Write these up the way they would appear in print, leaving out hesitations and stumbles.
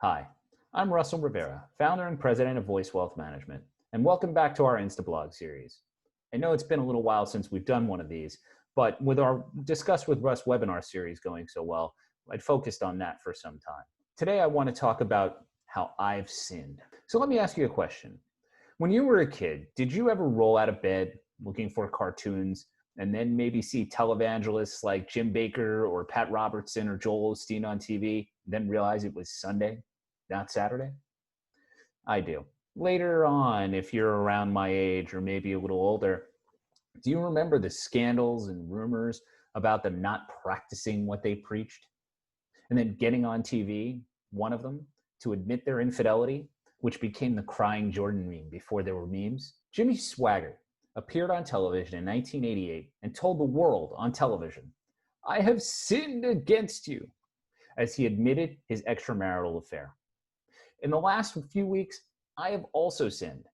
Hi, I'm Russell Rivera, founder and president of Voice Wealth Management, and welcome back to our Instablog series. I know it's been a little while since we've done one of these, but with our Discuss with Russ webinar series going so well, I'd focused on that for some time. Today, I want to talk about how I've sinned. So let me ask you a question. When you were a kid, did you ever roll out of bed looking for cartoons and then maybe see televangelists like Jim Bakker or Pat Robertson or Joel Osteen on TV, then realize it was Sunday, not Saturday? I do. Later on, if you're around my age or maybe a little older, do you remember the scandals and rumors about them not practicing what they preached? And then getting on TV, one of them, to admit their infidelity, which became the crying Jordan meme before there were memes? Jimmy Swaggart appeared on television in 1988 and told the world on television, "I have sinned against you," as he admitted his extramarital affair. In the last few weeks, I have also sinned,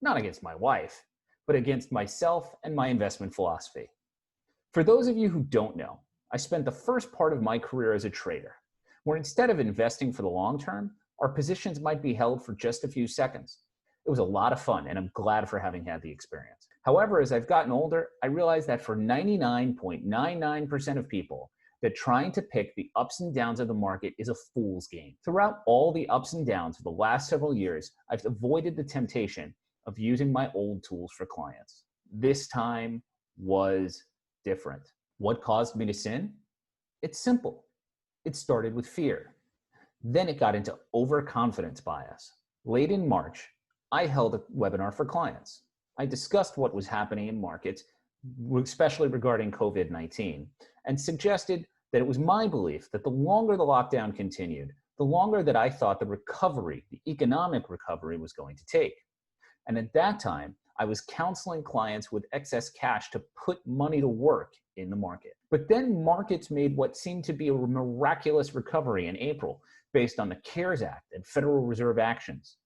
not against my wife, but against myself and my investment philosophy. For those of you who don't know, I spent the first part of my career as a trader, where instead of investing for the long term, our positions might be held for just a few seconds. It was a lot of fun, and I'm glad for having had the experience. However, as I've gotten older, I realized that for 99.99% of people, that trying to pick the ups and downs of the market is a fool's game. Throughout all the ups and downs of the last several years, I've avoided the temptation of using my old tools for clients. This time was different. What caused me to sin? It's simple. It started with fear. Then it got into overconfidence bias. Late in March, I held a webinar for clients. I discussed what was happening in markets, especially regarding COVID-19, and suggested that it was my belief that the longer the lockdown continued, the longer that I thought the recovery, the economic recovery, was going to take. And at that time, I was counseling clients with excess cash to put money to work in the market. But then markets made what seemed to be a miraculous recovery in April based on the CARES Act and Federal Reserve actions.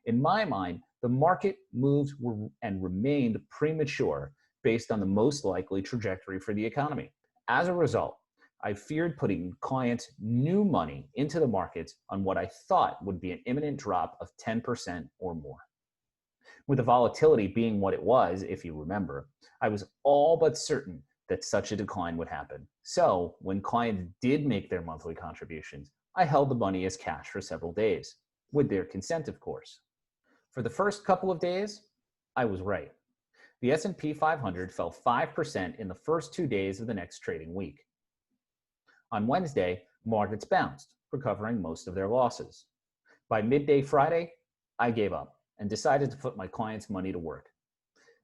In my mind, the market moves were and remained premature based on the most likely trajectory for the economy. As a result, I feared putting clients' new money into the markets on what I thought would be an imminent drop of 10% or more. With the volatility being what it was, if you remember, I was all but certain that such a decline would happen. So when clients did make their monthly contributions, I held the money as cash for several days, with their consent, of course. For the first couple of days, I was right. The S&P 500 fell 5% in the first 2 days of the next trading week. On Wednesday, markets bounced, recovering most of their losses. By midday Friday, I gave up and decided to put my clients' money to work.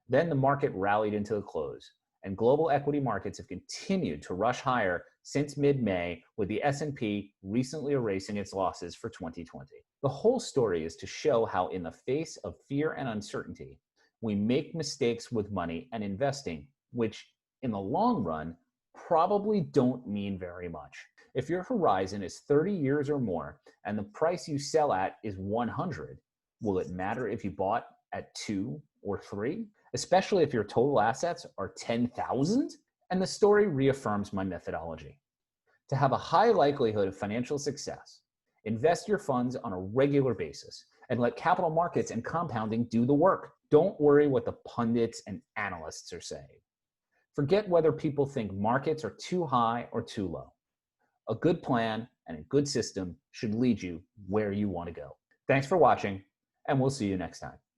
Then the market rallied into the close, and global equity markets have continued to rush higher since mid-May, with the S&P recently erasing its losses for 2020. The whole story is to show how in the face of fear and uncertainty, we make mistakes with money and investing, which in the long run probably don't mean very much. If your horizon is 30 years or more and the price you sell at is 100, will it matter if you bought at 2 or 3? Especially if your total assets are 10,000? And the story reaffirms my methodology. To have a high likelihood of financial success, invest your funds on a regular basis and let capital markets and compounding do the work. Don't worry what the pundits and analysts are saying. Forget whether people think markets are too high or too low. A good plan and a good system should lead you where you want to go. Thanks for watching, and we'll see you next time.